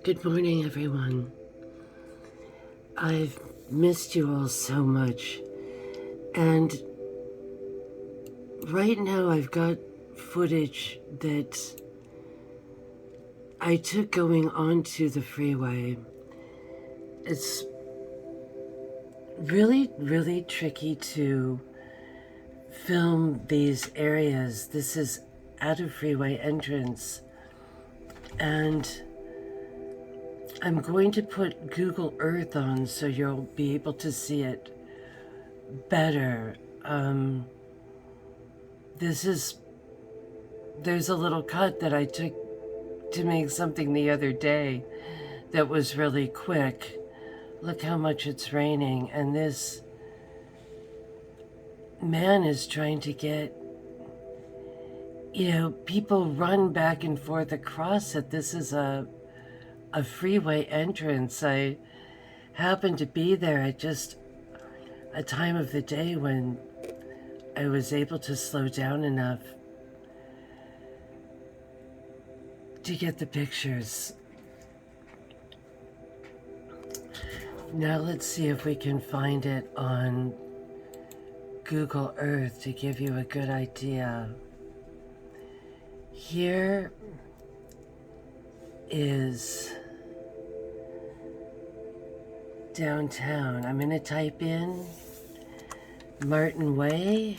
Good morning, everyone. I've missed you all so much, and right now I've got footage that I took going onto the freeway. It's really tricky to film these areas. This is at a freeway entrance, and I'm going to put Google Earth on so you'll be able to see it better. There's a little cut that I took to make something the other day that was really quick. Look how much it's raining, and this man is trying to get, people run back and forth across it. This is a freeway entrance. I happened to be there at just a time of the day when I was able to slow down enough to get the pictures. Now let's see if we can find it on Google Earth to give you a good idea. Here is downtown. I'm going to type in Martin Way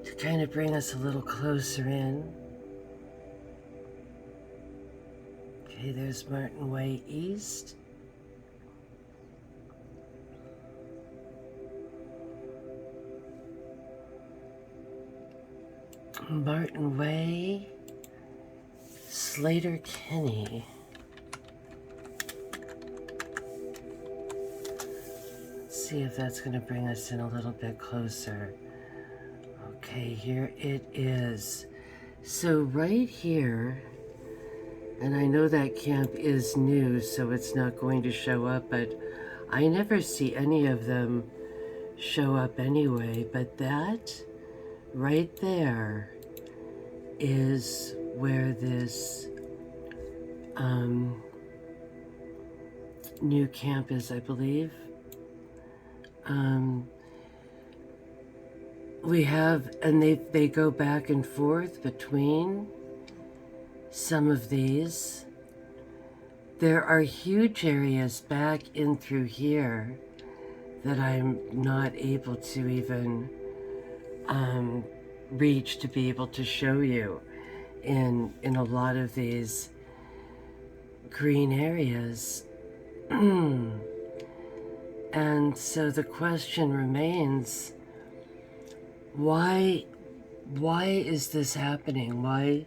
to kind of bring us a little closer in. Okay, there's Martin Way East. Martin Way, Slater Kenny. Let's see if that's going to bring us in a little bit closer. Okay, here it is. So right here, and I know that camp is new, so it's not going to show up, but I never see any of them show up anyway. But that right there is where this new camp is, I believe. We have, and they go back and forth between some of these. There are huge areas back in through here that I'm not able to even reach to be able to show you in a lot of these green areas. And so the question remains, why is this happening? Why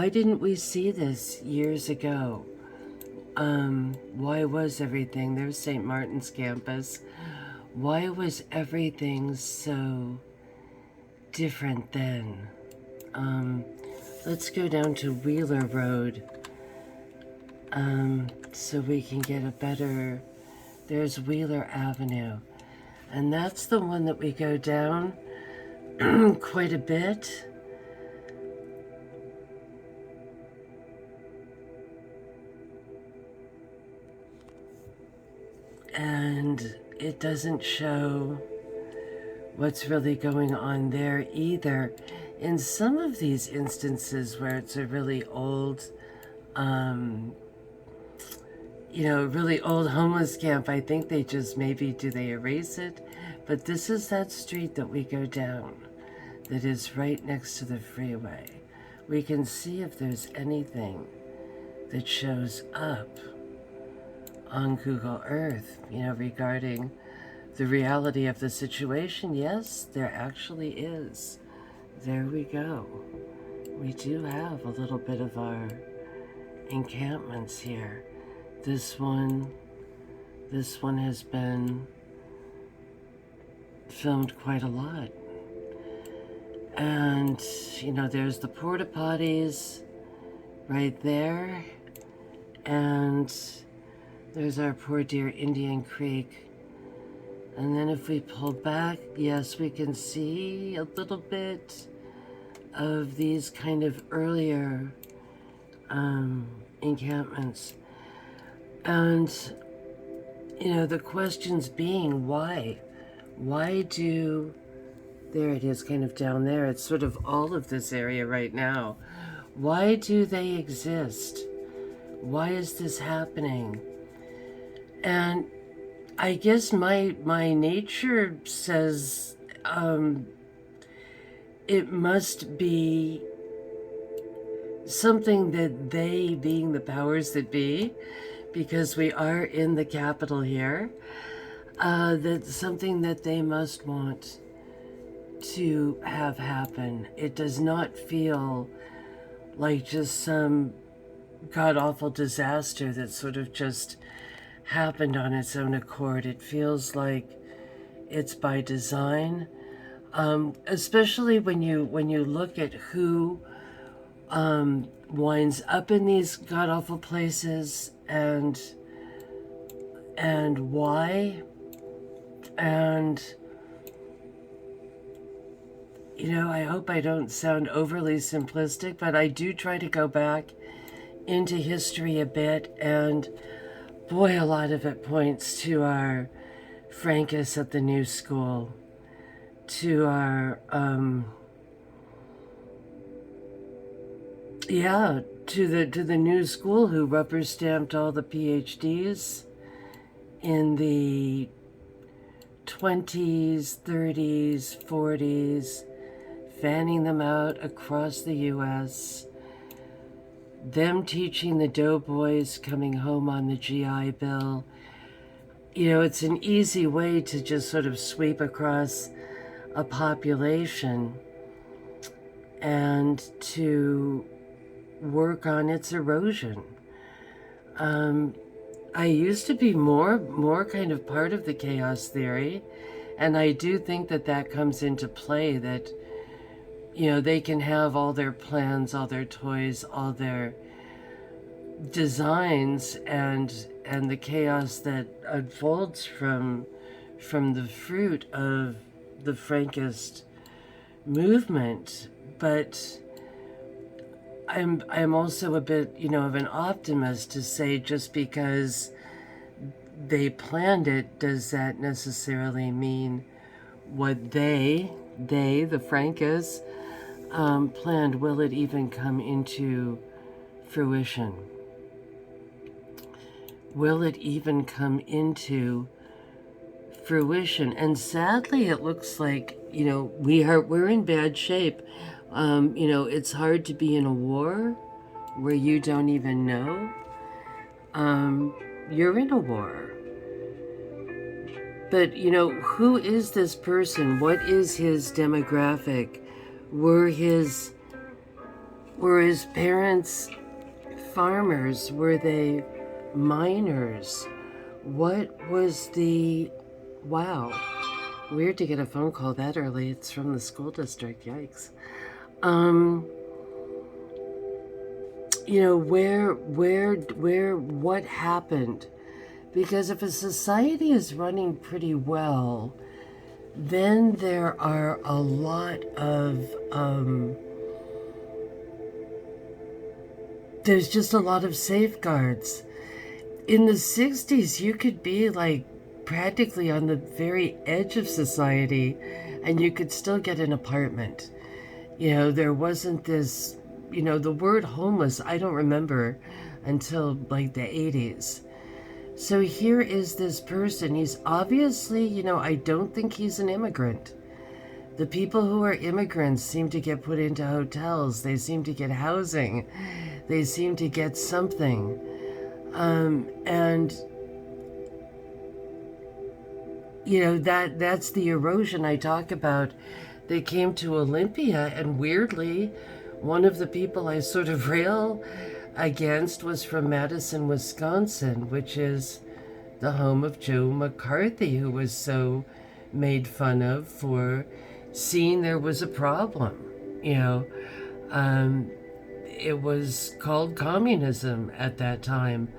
didn't we see this years ago? Why was everything, there's St. Martin's campus, why was everything so different then? Let's go down to Wheeler Road so we can get a better, there's Wheeler Avenue. And that's the one that we go down quite a bit. And it doesn't show what's really going on there either. In some of these instances where it's a really old, really old homeless camp, I think they just maybe, do they erase it? But this is that street that we go down that is right next to the freeway. We can see if there's anything that shows up on Google Earth, regarding the reality of the situation. Yes, there actually is. There we go. We do have a little bit of our encampments here. This one has been filmed quite a lot. And, there's the porta potties right there. And there's our poor dear Indian Creek. And then if we pull back, yes, we can see a little bit of these kind of earlier encampments. And, the questions being why? Why do, there it is kind of down there, it's sort of all of this area right now. Why do they exist? Why is this happening? And I guess my nature says it must be something that they, being the powers that be, because we are in the capital here, that's something that they must want to have happen. It does not feel like just some god-awful disaster that sort of just happened on its own accord. It feels like it's by design, especially when you look at who winds up in these god-awful places and why. And I hope I don't sound overly simplistic, but I do try to go back into history a bit, and boy, a lot of it points to our Frankists at the New School, to our to the New School, who rubber stamped all the PhDs in the 20s, 30s, 40s, fanning them out across the US, them teaching the doughboys coming home on the GI Bill. It's an easy way to just sort of sweep across a population and to work on its erosion. I used to be more kind of part of the chaos theory, and I do think that comes into play, that they can have all their plans, all their toys, all their designs, and the chaos that unfolds from the fruit of the Frankist movement. But I'm also a bit, of an optimist to say just because they planned it, does that necessarily mean what they, the Frankists, planned, will it even come into fruition? Will it even come into fruition? And sadly, it looks like, we're in bad shape. It's hard to be in a war where you don't even know you're in a war. But, who is this person? What is his demographic? Were his parents farmers? Were they miners? What was the... Wow. Weird to get a phone call that early. It's from the school district. Yikes. What happened? Because if a society is running pretty well, then there are a lot of, there's just a lot of safeguards. In the 60s, you could be like practically on the very edge of society and you could still get an apartment. There wasn't this, the word homeless, I don't remember until like the 80s. So here is this person. He's obviously, I don't think he's an immigrant. The people who are immigrants seem to get put into hotels. They seem to get housing. They seem to get something. And that's the erosion I talk about. They came to Olympia, and weirdly, one of the people I sort of rail against was from Madison, Wisconsin, which is the home of Joe McCarthy, who was so made fun of for seeing there was a problem. It was called communism at that time,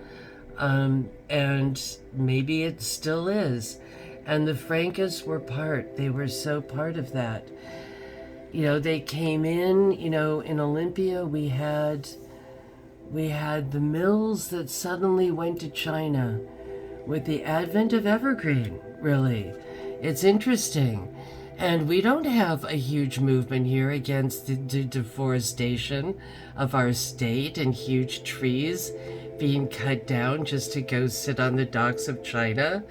and maybe it still is. And the Frankists were they were so part of that. They came in, in Olympia we had the mills that suddenly went to China with the advent of evergreen, really. It's interesting. And we don't have a huge movement here against the deforestation of our state and huge trees being cut down just to go sit on the docks of China.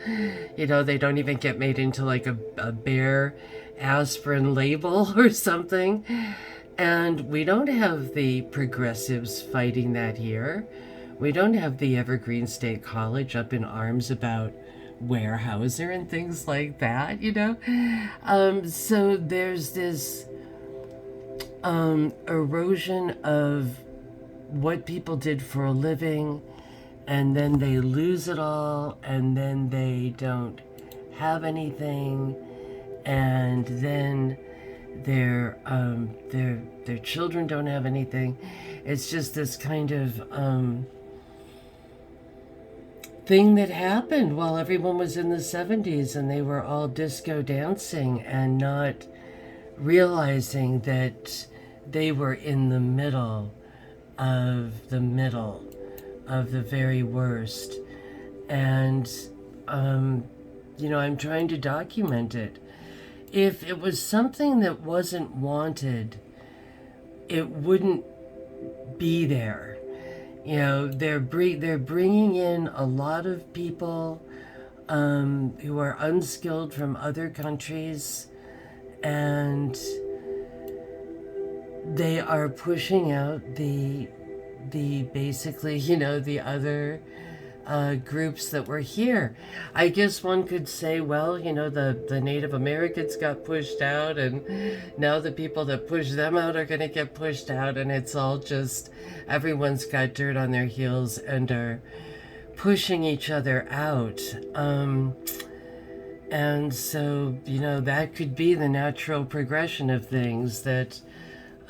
They don't even get made into like a bare aspirin label or something. And we don't have the progressives fighting that here. We don't have the Evergreen State College up in arms about Weyerhaeuser and things like that, So there's this erosion of what people did for a living, and then they lose it all, and then they don't have anything, and then their children don't have anything. It's just this kind of thing that happened while everyone was in the 70s and they were all disco dancing and not realizing that they were in the middle of the very worst. And I'm trying to document it. If it was something that wasn't wanted, it wouldn't be there. They're bringing in a lot of people who are unskilled from other countries, and they are pushing out the basically, the other groups that were here. I guess one could say, well, the Native Americans got pushed out, and now the people that push them out are going to get pushed out, and it's all just everyone's got dirt on their heels and are pushing each other out. And so, that could be the natural progression of things, that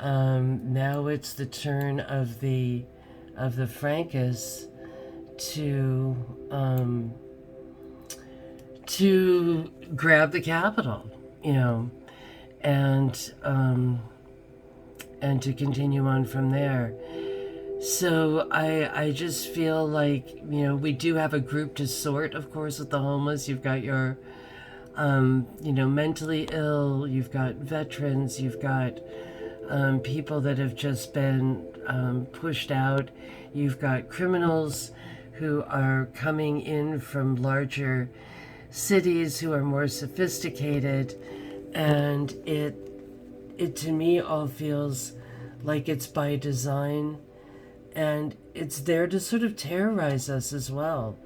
now it's the turn of the Frankists to grab the capital, and to continue on from there. So I just feel like, we do have a group to sort, of course, with the homeless. You've got your, mentally ill, you've got veterans, you've got people that have just been pushed out, you've got criminals who are coming in from larger cities who are more sophisticated, and it to me all feels like it's by design, and it's there to sort of terrorize us as well.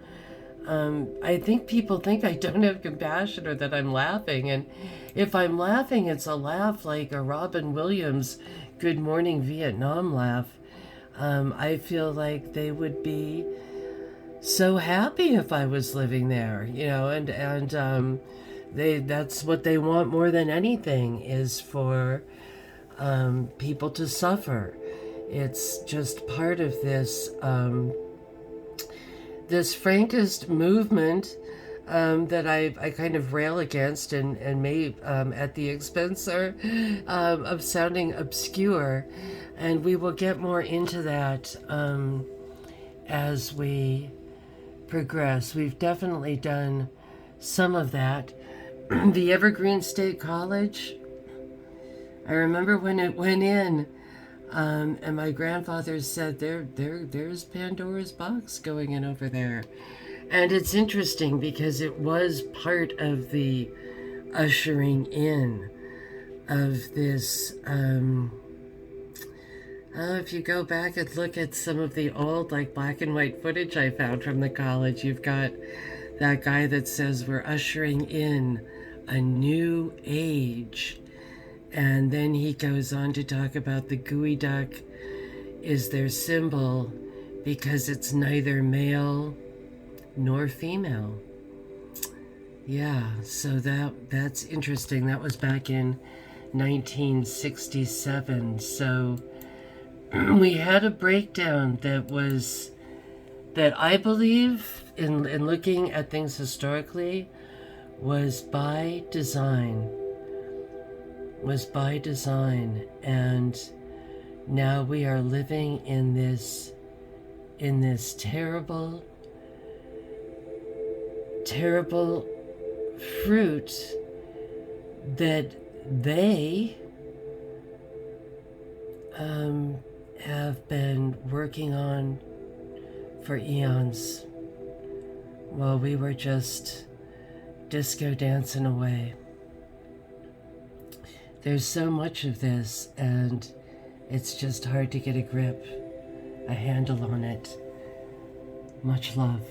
I think people think I don't have compassion or that I'm laughing, and if I'm laughing, it's a laugh like a Robin Williams Good Morning Vietnam laugh. I feel like they would be so happy if I was living there, and that's what they want more than anything, is for people to suffer. It's just part of this this Frankist movement that I kind of rail against and may at the expense of sounding obscure, and we will get more into that as we progress. We've definitely done some of that. The Evergreen State College, I remember when it went in, and my grandfather said, there's Pandora's box going in over there. And it's interesting because it was part of the ushering in of this. If you go back and look at some of the old, like, black and white footage I found from the college, you've got that guy that says we're ushering in a new age. And then he goes on to talk about the gooey duck is their symbol because it's neither male nor female. Yeah, so that's interesting. That was back in 1967. So we had a breakdown that I believe, in looking at things historically, was by design. was by design, and now we are living in this terrible, terrible fruit that they have been working on for eons, while we were just disco dancing away. There's so much of this, and it's just hard to get a grip, a handle on it. Much love.